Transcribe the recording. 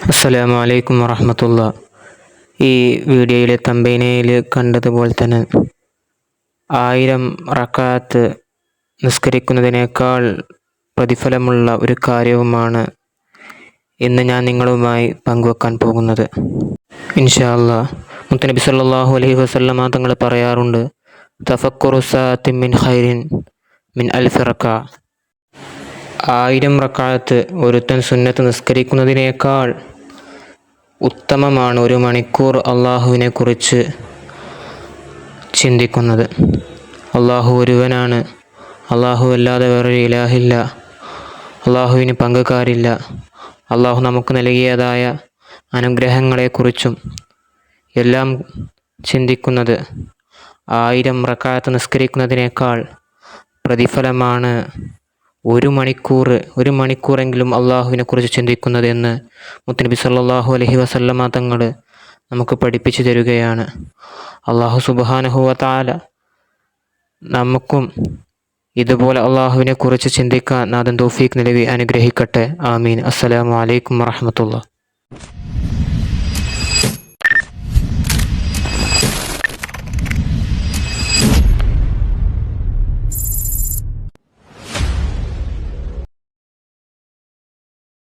അസ്സലാമു അലൈക്കും വറഹ്മത്തുള്ളാ. ഈ വീഡിയോയിലെ തമ്പനയിൽ കണ്ടതുപോലെ തന്നെ 1000 റക്അത്ത് നിസ്കരിക്കുന്നതിനേക്കാൾ പ്രതിഫലമുള്ള ഒരു കാര്യവുമാണ് ഇന്ന് ഞാൻ നിങ്ങളുമായി പങ്കുവെക്കാൻ പോകുന്നത്. ഇൻഷാ അല്ലാഹ്. മുത്തനബി സല്ലല്ലാഹു അലൈഹി വസല്ലമ തങ്ങൾ പറയാറുണ്ട്, തഫക്കുറു സഅത്തി മിൻ ഖൈരിൻ മിൻ അൽഫി റക്അ. 1000 റക്അത്ത് ഒരുത്തൻ സുന്നത്ത് നിസ്കരിക്കുന്നതിനേക്കാൾ ഉത്തമമാണ് 1 മണിക്കൂർ അള്ളാഹുവിനെ കുറിച്ച് ചിന്തിക്കുന്നത്. അള്ളാഹു ഒരുവനാണ്, അള്ളാഹു അല്ലാതെ വേറൊരു ഇലാഹില്ല, അള്ളാഹുവിന് പങ്കുകാരില്ല. അള്ളാഹു നമുക്ക് നൽകിയതായ അനുഗ്രഹങ്ങളെക്കുറിച്ചും എല്ലാം ചിന്തിക്കുന്നത് 1000 റക്അത്ത് നിസ്കരിക്കുന്നതിനേക്കാൾ പ്രതിഫലമാണ് 1 മണിക്കൂറെങ്കിലും അള്ളാഹുവിനെ കുറിച്ച് ചിന്തിക്കുന്നത് എന്ന് മുത്തനബി സല്ലല്ലാഹു അലൈഹി വസല്ലമ തങ്ങൾ നമുക്ക് പഠിപ്പിച്ചു തരികയാണ്. അള്ളാഹു സുബ്ഹാനഹു വ തആല നമുക്കും ഇതുപോലെ അള്ളാഹുവിനെ കുറിച്ച് ചിന്തിക്കാൻ നാഥൻ തൗഫീഖ് നൽകി അനുഗ്രഹിക്കട്ടെ. ആമീൻ. അസ്സലാമു അലൈക്കും വറഹ്മത്തുള്ളാഹി.